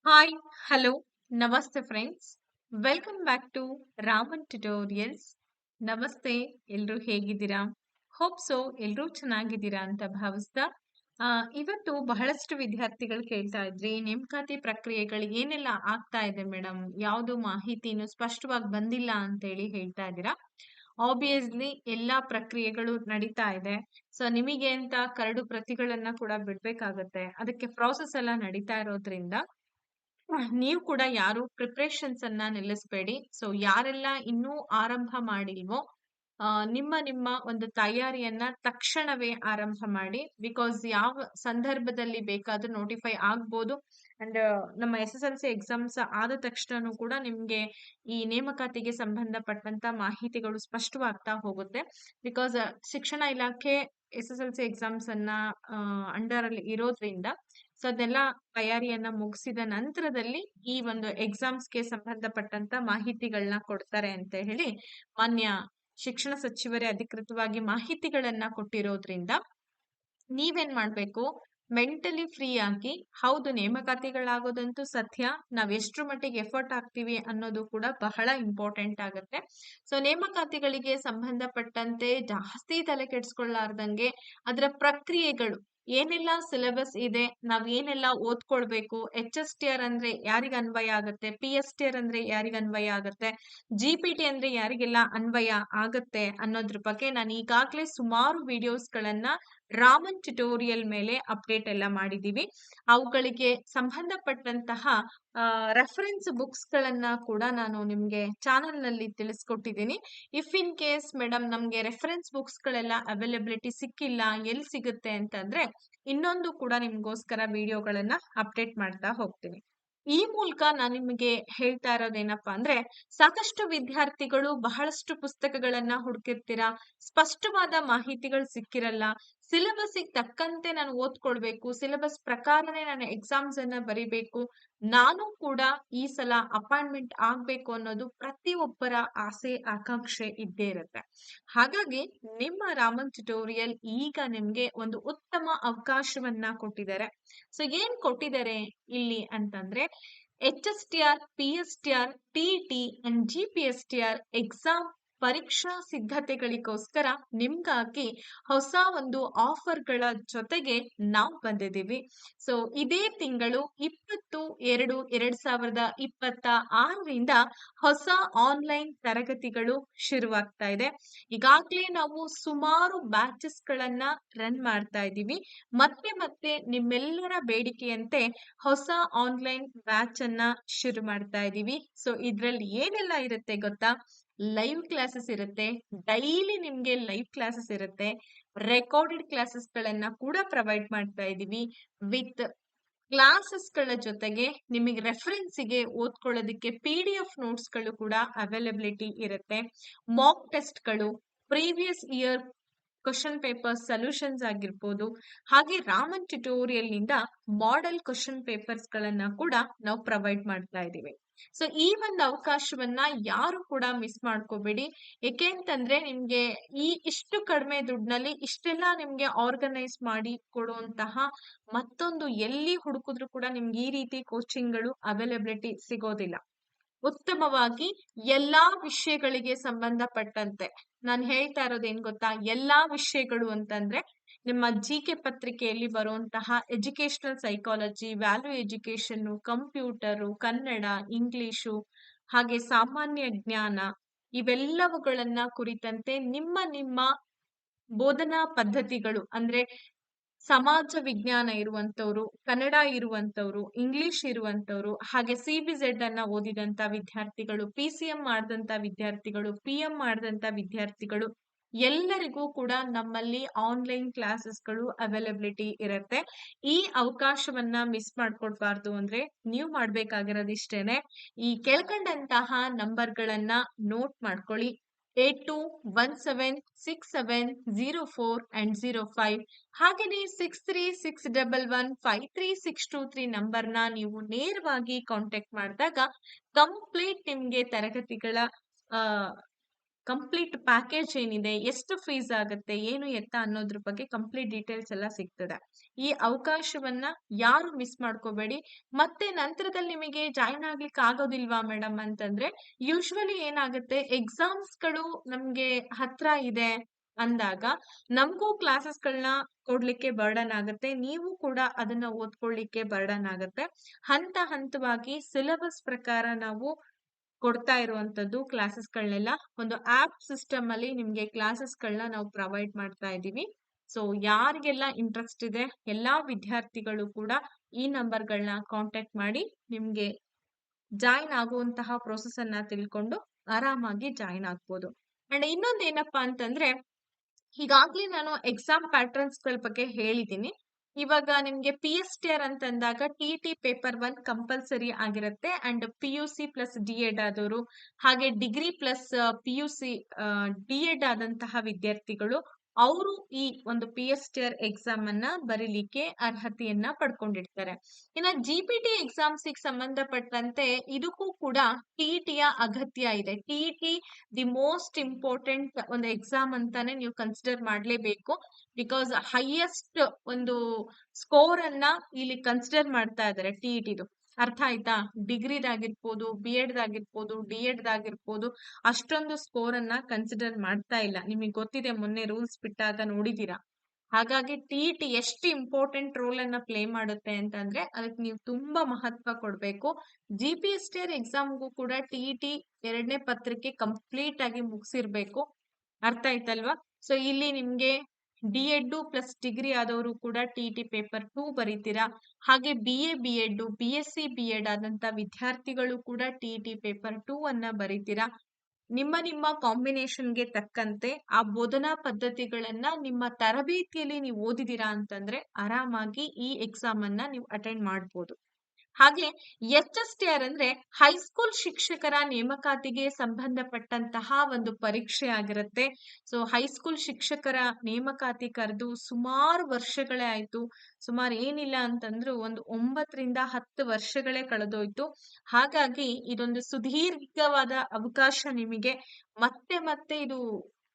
Hi, hello, namaste friends. Welcome back to Raman tutorials. Namaste, ಎಲ್ರೂ ಹೇಗಿದ್ದೀರಾ? Hope so ಎಲ್ರೂ ಚೆನ್ನಾಗಿದ್ದೀರಾ ಅಂತ ಭಾವಿಸ್ತಾ ಇವತ್ತು ಬಹಳಷ್ಟು ವಿದ್ಯಾರ್ಥಿಗಳು ಕೇಳ್ತಾ ಇದ್ರಿ ನೇಮಕಾತಿ ಪ್ರಕ್ರಿಯೆಗಳು ಏನೆಲ್ಲ ಆಗ್ತಾ ಇದೆ ಮೇಡಮ್, ಯಾವುದು ಮಾಹಿತಿನೂ ಸ್ಪಷ್ಟವಾಗಿ ಬಂದಿಲ್ಲ ಅಂತೇಳಿ ಹೇಳ್ತಾ ಇದ್ದೀರಾ. ಆಬ್ವಿಯಸ್ಲಿ ಎಲ್ಲಾ ಪ್ರಕ್ರಿಯೆಗಳು ನಡೀತಾ ಇದೆ. ಸೊ ನಿಮಗೆ ಅಂತ ಕರಡು ಪ್ರತಿಗಳನ್ನ ಕೂಡ ಬಿಡ್ಬೇಕಾಗತ್ತೆ. ಅದಕ್ಕೆ ಪ್ರಾಸೆಸ್ ಎಲ್ಲ ನಡೀತಾ ಇರೋದ್ರಿಂದ ನೀವು ಕೂಡ ಯಾರು ಪ್ರಿಪರೇಷನ್ಸ್ ಅನ್ನ ನಿಲ್ಲಿಸಬೇಡಿ. ಸೊ ಯಾರೆಲ್ಲ ಇನ್ನೂ ಆರಂಭ ಮಾಡಿಲ್ವೋ ನಿಮ್ಮ ಒಂದು ತಯಾರಿಯನ್ನ ತಕ್ಷಣವೇ ಆರಂಭ ಮಾಡಿ. ಬಿಕಾಸ್ ಯಾವ ಸಂದರ್ಭದಲ್ಲಿ ಬೇಕಾದ್ರೂ ನೋಟಿಫೈ ಆಗ್ಬೋದು. ಅಂಡ್ ನಮ್ಮ SSLC ಎಕ್ಸಾಮ್ಸ್ ಆದ ತಕ್ಷಣನೂ ಕೂಡ ನಿಮ್ಗೆ ಈ ನೇಮಕಾತಿಗೆ ಸಂಬಂಧಪಟ್ಟಂತ ಮಾಹಿತಿಗಳು ಸ್ಪಷ್ಟವಾಗ್ತಾ ಹೋಗುತ್ತೆ. ಬಿಕಾಸ್ ಶಿಕ್ಷಣ ಇಲಾಖೆ SSLC ಎಕ್ಸಾಮ್ಸ್ ಅನ್ನ ಅಂಡರ್ ಅಲ್ಲಿ ಇರೋದ್ರಿಂದ ಸೊ ಅದೆಲ್ಲ ತಯಾರಿಯನ್ನ ಮುಗಿಸಿದ ನಂತರದಲ್ಲಿ ಈ ಒಂದು ಎಕ್ಸಾಮ್ಸ್ಗೆ ಸಂಬಂಧಪಟ್ಟಂತ ಮಾಹಿತಿಗಳನ್ನ ಕೊಡ್ತಾರೆ ಅಂತ ಹೇಳಿ ಮಾನ್ಯ ಶಿಕ್ಷಣ ಸಚಿವರೇ ಅಧಿಕೃತವಾಗಿ ಮಾಹಿತಿಗಳನ್ನ ಕೊಟ್ಟಿರೋದ್ರಿಂದ ನೀವೇನ್ ಮಾಡ್ಬೇಕು, ಮೆಂಟಲಿ ಫ್ರೀ ಆಗಿ, ಹೌದು ನೇಮಕಾತಿಗಳಾಗೋದಂತೂ ಸತ್ಯ, ನಾವ್ ಎಷ್ಟ್ರ ಮಟ್ಟಿಗೆ ಎಫರ್ಟ್ ಹಾಕ್ತಿವಿ ಅನ್ನೋದು ಕೂಡ ಬಹಳ ಇಂಪಾರ್ಟೆಂಟ್ ಆಗುತ್ತೆ. ಸೊ ನೇಮಕಾತಿಗಳಿಗೆ ಸಂಬಂಧಪಟ್ಟಂತೆ ಜಾಸ್ತಿ ತಲೆ ಕೆಡ್ಸ್ಕೊಳ್ಳಾರ್ದಂಗೆ ಅದರ ಪ್ರಕ್ರಿಯೆಗಳು ಏನೆಲ್ಲ ಸಿಲೆಬಸ್ ಇದೆ, ನಾವ್ ಏನೆಲ್ಲ ಓದ್ಕೊಳ್ಬೇಕು, HSTR ಅಂದ್ರೆ ಯಾರಿಗ ಅನ್ವಯ ಆಗುತ್ತೆ, PSTR ಅಂದ್ರೆ ಯಾರಿಗ ಅನ್ವಯ ಆಗುತ್ತೆ, GPT ಅಂದ್ರೆ ಯಾರಿಗೆಲ್ಲ ಅನ್ವಯ ಆಗತ್ತೆ ಅನ್ನೋದ್ರ ಬಗ್ಗೆ ನಾನು ಈಗಾಗ್ಲೇ ಸುಮಾರು ವಿಡಿಯೋಸ್ ಗಳನ್ನ ರಾಮನ್ ಟ್ಯುಟೋರಿಯಲ್ ಮೇಲೆ ಅಪ್ಡೇಟ್ ಎಲ್ಲ ಮಾಡಿದೀವಿ. ಅವುಗಳಿಗೆ ಸಂಬಂಧಪಟ್ಟಂತಹ ರೆಫರೆನ್ಸ್ ಬುಕ್ಸ್ ಗಳನ್ನ ಕೂಡ ನಾನು ನಿಮ್ಗೆ ಚಾನೆಲ್ ನಲ್ಲಿ ತಿಳಿಸ್ಕೊಟ್ಟಿದ್ದೀನಿ. ಇಫ್ ಇನ್ ಕೇಸ್ ಮೇಡಮ್ ನಮ್ಗೆ ರೆಫರೆನ್ಸ್ ಬುಕ್ಸ್ ಗಳೆಲ್ಲ ಅವೈಲಬಿಲಿಟಿ ಸಿಕ್ಕಿಲ್ಲ, ಎಲ್ಲಿ ಸಿಗುತ್ತೆ ಅಂತಂದ್ರೆ ಇನ್ನೊಂದು ಕೂಡ ನಿಮ್ಗೋಸ್ಕರ ವಿಡಿಯೋಗಳನ್ನ ಅಪ್ಡೇಟ್ ಮಾಡ್ತಾ ಹೋಗ್ತೀನಿ. ಈ ಮೂಲಕ ನಾನು ನಿಮಗೆ ಹೇಳ್ತಾ ಇರೋದೇನಪ್ಪಾ ಅಂದ್ರೆ, ಸಾಕಷ್ಟು ವಿದ್ಯಾರ್ಥಿಗಳು ಬಹಳಷ್ಟು ಪುಸ್ತಕಗಳನ್ನ ಹುಡುಕಿರ್ತೀರಾ, ಸ್ಪಷ್ಟವಾದ ಮಾಹಿತಿಗಳು ಸಿಕ್ಕಿರಲ್ಲ. ಸಿಲೆಬಸ್ ತಕ್ಕಂತೆ ನಾನು ಓದ್ಕೊಳ್ಬೇಕು, ಸಿಲೆಬಸ್ ಪ್ರಕಾರನೇ ನಾನು ಎಕ್ಸಾಮ್ಸ್ ಅನ್ನ ಬರಿಬೇಕು, ನಾನು ಕೂಡ ಈ ಸಲ ಅಪಾಯಿಂಟ್ಮೆಂಟ್ ಆಗ್ಬೇಕು ಅನ್ನೋದು ಪ್ರತಿಯೊಬ್ಬರ ಆಸೆ ಆಕಾಂಕ್ಷೆ ಇದ್ದೇ ಇರುತ್ತೆ. ಹಾಗಾಗಿ ನಿಮ್ಮ ರಾಮನ್ ಟ್ಯುಟೋರಿಯಲ್ ಈಗ ನಿಮ್ಗೆ ಒಂದು ಉತ್ತಮ ಅವಕಾಶವನ್ನ ಕೊಟ್ಟಿದ್ದಾರೆ. ಸೊ ಏನ್ ಕೊಟ್ಟಿದ್ದಾರೆ ಇಲ್ಲಿ ಅಂತಂದ್ರೆ, HSTR, PSTR, TT and GPSTR exam ಪರೀಕ್ಷಾ ಸಿದ್ಧತೆಗಳಿಗೋಸ್ಕರ ನಿಮ್ಗಾಗಿ ಹೊಸ ಒಂದು ಆಫರ್ಗಳ ಜೊತೆಗೆ ನಾವು ಬಂದಿದ್ದೀವಿ. ಸೊ ಇದೇ ತಿಂಗಳು 20/2/2026ರಿಂದ ಹೊಸ ಆನ್ಲೈನ್ ತರಗತಿಗಳು ಶುರುವಾಗ್ತಾ ಇದೆ. ಈಗಾಗ್ಲೇ ನಾವು ಸುಮಾರು ಬ್ಯಾಚಸ್ ಗಳನ್ನ ರನ್ ಮಾಡ್ತಾ ಇದ್ದೀವಿ. ಮತ್ತೆ ಮತ್ತೆ ನಿಮ್ಮೆಲ್ಲರ ಬೇಡಿಕೆಯಂತೆ ಹೊಸ ಆನ್ಲೈನ್ ಬ್ಯಾಚ್ ಅನ್ನ ಶುರು ಮಾಡ್ತಾ ಇದ್ದೀವಿ. ಸೊ ಇದ್ರಲ್ಲಿ ಏನೆಲ್ಲ ಇರುತ್ತೆ ಗೊತ್ತಾ? ಲೈವ್ ಕ್ಲಾಸಸ್ ಇರುತ್ತೆ, ಡೈಲಿ ನಿಮ್ಗೆ ಲೈವ್ ಕ್ಲಾಸಸ್ ಇರುತ್ತೆ, ರೆಕಾರ್ಡೆಡ್ ಕ್ಲಾಸಸ್ ಗಳನ್ನ ಕೂಡ ಪ್ರೊವೈಡ್ ಮಾಡ್ತಾ ಇದೀವಿ. ವಿತ್ ಕ್ಲಾಸಸ್ ಗಳ ಜೊತೆಗೆ ನಿಮಗೆ ರೆಫರೆನ್ಸಿಗೆ ಓದ್ಕೊಳ್ಳೋದಕ್ಕೆ PDF ನೋಟ್ಸ್ ಗಳು ಕೂಡ ಅವೈಲಬಿಲಿಟಿ ಇರುತ್ತೆ. ಮಾಕ್ ಟೆಸ್ಟ್ ಗಳು, previous year question paper solutions ಆಗಿರ್ಬೋದು, ಹಾಗೆ ರಾಮನ್ ಟ್ಯುಟೋರಿಯಲ್ ನಿಂದ ಮಾಡೆಲ್ ಕ್ವಶನ್ ಪೇಪರ್ಸ್ ಗಳನ್ನ ಕೂಡ ನಾವು ಪ್ರೊವೈಡ್ ಮಾಡ್ತಾ ಇದ್ದೀವಿ. ಸೊ ಈ ಒಂದು ಅವಕಾಶವನ್ನ ಯಾರು ಕೂಡ ಮಿಸ್ ಮಾಡ್ಕೋಬೇಡಿ. ಏಕೆ ಅಂತಂದ್ರೆ ನಿಮ್ಗೆ ಇಷ್ಟು ಕಡಿಮೆ ದುಡ್ಡಿನಲ್ಲಿ ಇಷ್ಟೆಲ್ಲ ನಿಮ್ಗೆ ಆರ್ಗನೈಸ್ ಮಾಡಿ ಕೊಡುವಂತಹ ಮತ್ತೊಂದು ಎಲ್ಲಿ ಹುಡುಕಿದ್ರು ಕೂಡ ನಿಮ್ಗೆ ಈ ರೀತಿ ಕೋಚಿಂಗ್ಗಳು ಅವೈಲಬಿಲಿಟಿ ಸಿಗೋದಿಲ್ಲ. ಉತ್ತಮವಾಗಿ ಎಲ್ಲಾ ವಿಷಯಗಳಿಗೆ ಸಂಬಂಧಪಟ್ಟಂತೆ ನಾನು ಹೇಳ್ತಾ ಇರೋದೇನ್ ಗೊತ್ತಾ, ಎಲ್ಲಾ ವಿಷಯಗಳು ಅಂತಂದ್ರೆ ನಿಮ್ಮ GK ಪತ್ರಿಕೆಯಲ್ಲಿ ಬರುವಂತಹ educational psychology, value education, computer, Kannada, English, ಹಾಗೆ ಸಾಮಾನ್ಯ ಜ್ಞಾನ, ಇವೆಲ್ಲವುಗಳನ್ನ ಕುರಿತಂತೆ ನಿಮ್ಮ ಬೋಧನಾ ಪದ್ಧತಿಗಳು ಅಂದ್ರೆ ಸಮಾಜ ವಿಜ್ಞಾನ ಇರುವಂತವ್ರು, ಕನ್ನಡ ಇರುವಂತವ್ರು, ಇಂಗ್ಲಿಷ್ ಇರುವಂತವ್ರು, ಹಾಗೆ CBZ ಅನ್ನ ಓದಿದಂತ ವಿದ್ಯಾರ್ಥಿಗಳು, PCM ಮಾಡಿದಂತ ವಿದ್ಯಾರ್ಥಿಗಳು, PM ಮಾಡಿದಂತ ವಿದ್ಯಾರ್ಥಿಗಳು ಎಲ್ಲರಿಗೂ ಕೂಡ ನಮ್ಮಲ್ಲಿ ಆನ್ಲೈನ್ ಕ್ಲಾಸಸ್ಗಳು ಅವೈಲಬಿಲಿಟಿ ಇರುತ್ತೆ. ಈ ಅವಕಾಶವನ್ನ ಮಿಸ್ ಮಾಡ್ಕೊಡ್ಬಾರ್ದು ಅಂದ್ರೆ ನೀವು ಮಾಡ್ಬೇಕಾಗಿರೋದಿಷ್ಟೇನೆ, ಈ ಕೆಳಕಂಡಂತಹ ನಂಬರ್ಗಳನ್ನ ನೋಟ್ ಮಾಡ್ಕೊಳ್ಳಿ. 82176704 and 05, ಹಾಗೆಯೇ 6361153623 ನಂಬರ್ನ ನೀವು ನೇರವಾಗಿ ಕಾಂಟ್ಯಾಕ್ಟ್ ಮಾಡಿದಾಗ ಕಂಪ್ಲೀಟ್ ನಿಮ್ಗೆ ತರಗತಿಗಳ ಕಂಪ್ಲೀಟ್ ಪ್ಯಾಕೇಜ್ ಏನಿದೆ, ಎಷ್ಟು ಫೀಸ್ ಆಗುತ್ತೆ, ಏನು ಎತ್ತ ಅನ್ನೋದ್ರ ಬಗ್ಗೆ ಕಂಪ್ಲೀಟ್ ಡೀಟೇಲ್ಸ್ ಎಲ್ಲ ಸಿಗ್ತದೆ. ಈ ಅವಕಾಶವನ್ನ ಯಾರು ಮಿಸ್ ಮಾಡ್ಕೋಬೇಡಿ. ಮತ್ತೆ ನಂತರದಲ್ಲಿ ನಿಮಗೆ ಜಾಯಿನ್ ಆಗ್ಲಿಕ್ಕೆ ಆಗೋದಿಲ್ವಾ ಮೇಡಮ್ ಅಂತಂದ್ರೆ, ಯೂಶ್ವಲಿ ಏನಾಗುತ್ತೆ, ಎಕ್ಸಾಮ್ಸ್ಗಳು ನಮ್ಗೆ ಹತ್ರ ಇದೆ ಅಂದಾಗ ನಮಗೂ ಕ್ಲಾಸಸ್ಗಳನ್ನ ಕೊಡ್ಲಿಕ್ಕೆ ಬರ್ಡನ್ ಆಗುತ್ತೆ, ನೀವು ಕೂಡ ಅದನ್ನ ಓದ್ಕೊಳ್ಳಿಕ್ಕೆ ಬರ್ಡನ್ ಆಗುತ್ತೆ. ಹಂತ ಹಂತವಾಗಿ ಸಿಲೆಬಸ್ ಪ್ರಕಾರ ನಾವು ಕೊಡ್ತಾ ಇರುವಂತದ್ದು ಕ್ಲಾಸಸ್ಗಳನ್ನೆಲ್ಲ ಒಂದು ಆಪ್ ಸಿಸ್ಟಮ್ ಅಲ್ಲಿ ನಿಮ್ಗೆ ಕ್ಲಾಸಸ್ಗಳನ್ನ ನಾವು ಪ್ರೊವೈಡ್ ಮಾಡ್ತಾ ಇದ್ದೀವಿ. ಸೊ ಯಾರಿಗೆಲ್ಲ ಇಂಟ್ರೆಸ್ಟ್ ಇದೆ ಎಲ್ಲಾ ವಿದ್ಯಾರ್ಥಿಗಳು ಕೂಡ ಈ ನಂಬರ್ಗಳನ್ನ ಕಾಂಟ್ಯಾಕ್ಟ್ ಮಾಡಿ ನಿಮ್ಗೆ ಜಾಯಿನ್ ಆಗುವಂತಹ ಪ್ರೋಸೆಸ್ ಅನ್ನ ತಿಳ್ಕೊಂಡು ಆರಾಮಾಗಿ ಜಾಯಿನ್ ಆಗ್ಬೋದು. ಅಂಡ್ ಇನ್ನೊಂದು ಏನಪ್ಪಾ ಅಂತಂದ್ರೆ, ಈಗಾಗ್ಲೇ ನಾನು ಎಕ್ಸಾಮ್ ಪ್ಯಾಟರ್ನ್ಸ್ ಗಳ ಬಗ್ಗೆ ಹೇಳಿದ್ದೀನಿ. ಇವಾಗ ನಿಮ್ಗೆ PSTR ಅಂತ ಅಂದಾಗ TET ಪೇಪರ್ 1 ಕಂಪಲ್ಸರಿ ಆಗಿರುತ್ತೆ. ಅಂಡ್ PUC ಪ್ಲಸ್ D.Ed ಆದವರು, ಹಾಗೆ ಡಿಗ್ರಿ ಪ್ಲಸ್ PUC D.Ed ಆದಂತಹ ವಿದ್ಯಾರ್ಥಿಗಳು ಅವರು ಈ ಒಂದು PSTR ಎಕ್ಸಾಮ್ ಅನ್ನ ಬರೀಲಿಕ್ಕೆ ಅರ್ಹತೆಯನ್ನ ಪಡ್ಕೊಂಡಿರ್ತಾರೆ. ಇನ್ನ GPT ಎಕ್ಸಾಮ್ಸ್ ಸಂಬಂಧಪಟ್ಟಂತೆ ಇದಕ್ಕೂ ಕೂಡ TET ಯ ಅಗತ್ಯ ಇದೆ. TET ದಿ ಮೋಸ್ಟ್ ಇಂಪಾರ್ಟೆಂಟ್ ಒಂದು ಎಕ್ಸಾಮ್ ಅಂತಾನೆ ನೀವು ಕನ್ಸಿಡರ್ ಮಾಡ್ಲೇಬೇಕು. ಬಿಕಾಸ್ ಹೈಯೆಸ್ಟ್ ಒಂದು ಸ್ಕೋರ್ ಅನ್ನ ಇಲ್ಲಿ ಕನ್ಸಿಡರ್ ಮಾಡ್ತಾ ಇದ್ದಾರೆ TET. ಅರ್ಥ ಆಯ್ತಾ? ಡಿಗ್ರಿದಾಗಿರ್ಬೋದು, B.Ed ದಾಗಿರ್ಬೋದು, D.Ed ದಾಗಿರ್ಬೋದು, ಅಷ್ಟೊಂದು ಸ್ಕೋರ್ ಅನ್ನ ಕನ್ಸಿಡರ್ ಮಾಡ್ತಾ ಇಲ್ಲ. ನಿಮಗೆ ಗೊತ್ತಿದೆ, ಮೊನ್ನೆ ರೂಲ್ಸ್ ಬಿಟ್ಟಾಗ ನೋಡಿದೀರಾ. ಹಾಗಾಗಿ TET ಎಷ್ಟು ಇಂಪಾರ್ಟೆಂಟ್ ರೋಲ್ ಅನ್ನ ಪ್ಲೇ ಮಾಡುತ್ತೆ ಅಂತಂದ್ರೆ ಅದಕ್ಕೆ ನೀವು ತುಂಬಾ ಮಹತ್ವ ಕೊಡ್ಬೇಕು. GPSTR ಎಕ್ಸಾಮ್ಗೂ ಕೂಡ TET 2ನೇ ಪತ್ರಿಕೆ ಕಂಪ್ಲೀಟ್ ಆಗಿ ಮುಗಿಸಿರ್ಬೇಕು. ಅರ್ಥ ಆಯ್ತಲ್ವಾ? ಸೊ ಇಲ್ಲಿ ನಿಮ್ಗೆ D.Ed ಪ್ಲಸ್ ಡಿಗ್ರಿ ಆದವರು ಕೂಡ TET ಪೇಪರ್ 2 ಬರೀತೀರಾ. ಹಾಗೆ BA B.Ed, BSc B.Ed ಆದಂತ ವಿದ್ಯಾರ್ಥಿಗಳು ಕೂಡ TET ಪೇಪರ್ 2 ಅನ್ನ ಬರೀತೀರಾ. ನಿಮ್ಮ ಕಾಂಬಿನೇಷನ್ಗೆ ತಕ್ಕಂತೆ ಆ ಬೋಧನಾ ಪದ್ಧತಿಗಳನ್ನ ನಿಮ್ಮ ತರಬೇತಿಯಲ್ಲಿ ನೀವು ಓದಿದೀರಾ ಅಂತಂದ್ರೆ ಆರಾಮಾಗಿ ಈ ಎಕ್ಸಾಮ್ ಅನ್ನ ನೀವು ಅಟೆಂಡ್ ಮಾಡ್ಬೋದು. ಹಾಗೆ HSTR ಅಂದ್ರೆ ಹೈಸ್ಕೂಲ್ ಶಿಕ್ಷಕರ ನೇಮಕಾತಿಗೆ ಸಂಬಂಧಪಟ್ಟಂತಹ ಒಂದು ಪರೀಕ್ಷೆ ಆಗಿರುತ್ತೆ. ಸೊ ಹೈಸ್ಕೂಲ್ ಶಿಕ್ಷಕರ ನೇಮಕಾತಿ ಕರೆದು ಸುಮಾರು ವರ್ಷಗಳೇ ಆಯ್ತು. ಸುಮಾರು ಏನಿಲ್ಲ ಅಂತಂದ್ರು ಒಂದು 9 ರಿಂದ 10 ವರ್ಷಗಳೇ ಕಳೆದೋಯ್ತು. ಹಾಗಾಗಿ ಇದೊಂದು ಸುದೀರ್ಘವಾದ ಅವಕಾಶ ನಿಮಗೆ. ಮತ್ತೆ ಇದು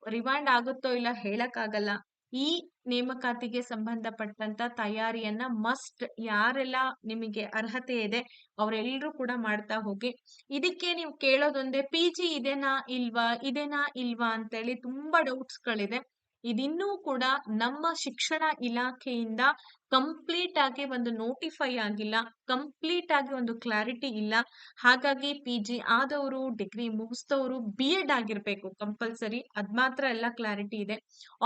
ರಿವೈಂಡ್ ಆಗುತ್ತೋ ಇಲ್ಲ ಹೇಳಕ್ಕಾಗಲ್ಲ. ಈ ನೇಮಕಾತಿಗೆ ಸಂಬಂಧಪಟ್ಟಂತ ತಯಾರಿಯನ್ನ ಮಸ್ಟ್ ಯಾರೆಲ್ಲ ನಿಮಗೆ ಅರ್ಹತೆ ಇದೆ ಅವರೆಲ್ಲರೂ ಕೂಡ ಮಾಡ್ತಾ ಹೋಗಿ. ಇದಕ್ಕೆ ನೀವು ಕೇಳೋದೊಂದೇ, PG ಇದೇನಾ ಇಲ್ವಾ ಅಂತೇಳಿ ತುಂಬಾ ಡೌಟ್ಸ್ ಗಳಿದೆ. ಇದಿನ್ನೂ ಕೂಡ ನಮ್ಮ ಶಿಕ್ಷಣ ಇಲಾಖೆಯಿಂದ ಕಂಪ್ಲೀಟ್ ಆಗಿ ಒಂದು ನೋಟಿಫೈ ಆಗಿಲ್ಲ, ಕಂಪ್ಲೀಟ್ ಆಗಿ ಒಂದು ಕ್ಲಾರಿಟಿ ಇಲ್ಲ. ಹಾಗಾಗಿ PG ಆದವರು, ಡಿಗ್ರಿ ಮುಗಿಸಿದವರು, B.Ed ಆಗಿರ್ಬೇಕು ಕಂಪಲ್ಸರಿ. ಅದ್ ಮಾತ್ರ ಎಲ್ಲ ಕ್ಲಾರಿಟಿ ಇದೆ.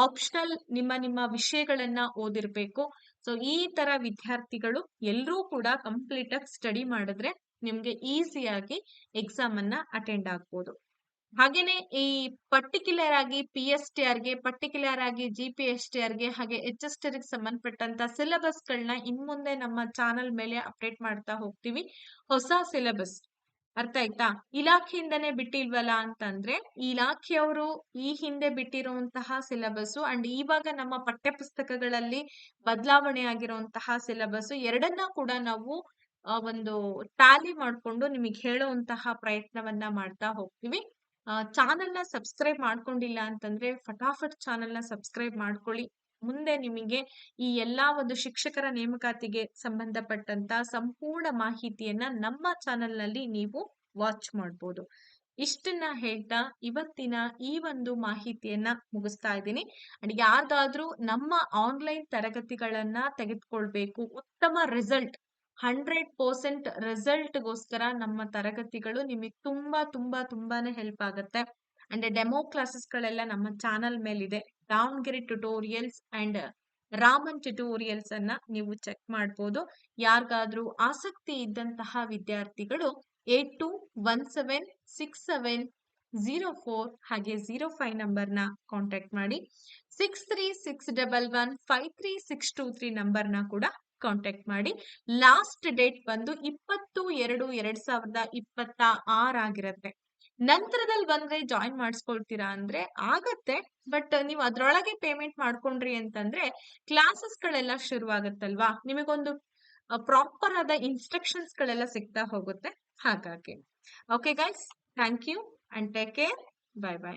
ಆಪ್ಷನಲ್ ನಿಮ್ಮ ವಿಷಯಗಳನ್ನ ಓದಿರ್ಬೇಕು. ಸೊ ಈ ತರ ವಿದ್ಯಾರ್ಥಿಗಳು ಎಲ್ಲರೂ ಕೂಡ ಕಂಪ್ಲೀಟ್ ಆಗಿ ಸ್ಟಡಿ ಮಾಡಿದ್ರೆ ನಿಮ್ಗೆ ಈಸಿಯಾಗಿ ಎಕ್ಸಾಮ್ ಅನ್ನ ಅಟೆಂಡ್ ಆಗ್ಬೋದು. ಹಾಗೇನೆ ಈ ಪರ್ಟಿಕ್ಯುಲರ್ ಆಗಿ PSTRಗೆ, ಪರ್ಟಿಕ್ಯುಲರ್ ಆಗಿ GPSTRಗೆ ಹಾಗೆ HSTRಗೆ ಸಂಬಂಧಪಟ್ಟಂತ ಸಿಲೆಬಸ್ ಗಳನ್ನ ಇನ್ಮುಂದೆ ನಮ್ಮ ಚಾನಲ್ ಮೇಲೆ ಅಪ್ಡೇಟ್ ಮಾಡ್ತಾ ಹೋಗ್ತೀವಿ. ಹೊಸ ಸಿಲೆಬಸ್ ಅರ್ಥ ಆಯ್ತಾ? ಇಲಾಖೆಯಿಂದನೇ ಬಿಟ್ಟಿಲ್ವಲ್ಲ ಅಂತಂದ್ರೆ, ಇಲಾಖೆಯವರು ಈ ಹಿಂದೆ ಬಿಟ್ಟಿರುವಂತಹ ಸಿಲೆಬಸ್ ಅಂಡ್ ಇವಾಗ ನಮ್ಮ ಪಠ್ಯ ಪುಸ್ತಕಗಳಲ್ಲಿ ಬದಲಾವಣೆ ಆಗಿರುವಂತಹ ಸಿಲೆಬಸ್ ಎರಡನ್ನ ಕೂಡ ನಾವು ಒಂದು ಟ್ಯಾಲಿ ಮಾಡ್ಕೊಂಡು ನಿಮಗೆ ಹೇಳುವಂತಹ ಪ್ರಯತ್ನವನ್ನ ಮಾಡ್ತಾ ಹೋಗ್ತೀವಿ. ಚಾನಲ್ ನ ಸಬ್ಸ್ಕ್ರೈಬ್ ಮಾಡ್ಕೊಂಡಿಲ್ಲ ಅಂತಂದ್ರೆ ಫಟಾಫಟ್ ಚಾನಲ್ ನ ಸಬ್ಸ್ಕ್ರೈಬ್ ಮಾಡ್ಕೊಳ್ಳಿ. ಮುಂದೆ ನಿಮಗೆ ಈ ಎಲ್ಲಾ ಒಂದು ಶಿಕ್ಷಕರ ನೇಮಕಾತಿಗೆ ಸಂಬಂಧಪಟ್ಟಂತ ಸಂಪೂರ್ಣ ಮಾಹಿತಿಯನ್ನ ನಮ್ಮ ಚಾನಲ್ ನಲ್ಲಿ ನೀವು ವಾಚ್ ಮಾಡ್ಬೋದು. ಇಷ್ಟನ್ನ ಹೇಳ್ತಾ ಇವತ್ತಿನ ಈ ಒಂದು ಮಾಹಿತಿಯನ್ನ ಮುಗಿಸ್ತಾ ಇದ್ದೀನಿ. ಅಂಡ್ ಯಾರಿಗಾದ್ರೂ ನಮ್ಮ ಆನ್ಲೈನ್ ತರಗತಿಗಳನ್ನ ತೆಗೆದುಕೊಳ್ಬೇಕು, ಉತ್ತಮ ರಿಸಲ್ಟ್ 100% ರಿಸಲ್ಟ್ಗೋಸ್ಕರ ನಮ್ಮ ತರಗತಿಗಳು ನಿಮಗೆ ತುಂಬಾನೇ ಹೆಲ್ಪ್ ಆಗುತ್ತೆ. ಅಂಡ್ ಡೆಮೋ ಕ್ಲಾಸಸ್ ಗಳೆಲ್ಲ ನಮ್ಮ ಚಾನಲ್ ಮೇಲಿದೆ. Davanagere tutorials and Raman tutorials ಅನ್ನ ನೀವು ಚೆಕ್ ಮಾಡ್ಬೋದು. ಯಾರಿಗಾದ್ರೂ ಆಸಕ್ತಿ ಇದ್ದಂತಹ ವಿದ್ಯಾರ್ಥಿಗಳು 82176704 ಹಾಗೆ 05 ನಂಬರ್ನ ಕಾಂಟ್ಯಾಕ್ಟ್ ಮಾಡಿ. 6361153623 ನಂಬರ್ನ ಕೂಡ ಕಾಂಟ್ಯಾಕ್ಟ್ ಮಾಡಿ. ಲಾಸ್ಟ್ ಡೇಟ್ ಬಂದು 20/2/2026 ಆಗಿರತ್ತೆ. ನಂತರದಲ್ಲಿ ಬಂದ್ರೆ ಜಾಯಿನ್ ಮಾಡಿಸ್ಕೊಳ್ತೀರಾ ಅಂದ್ರೆ ಆಗತ್ತೆ, ಬಟ್ ನೀವು ಅದ್ರೊಳಗೆ ಪೇಮೆಂಟ್ ಮಾಡ್ಕೊಂಡ್ರಿ ಅಂತಂದ್ರೆ ಕ್ಲಾಸಸ್ ಗಳೆಲ್ಲ ಶುರು ಆಗತ್ತಲ್ವಾ, ನಿಮಗೊಂದು ಪ್ರಾಪರ್ ಆದ ಇನ್ಸ್ಟ್ರಕ್ಷನ್ಸ್ ಗಳೆಲ್ಲ ಸಿಗ್ತಾ ಹೋಗುತ್ತೆ. ಹಾಗಾಗಿ okay guys, thank you and take care. Bye by.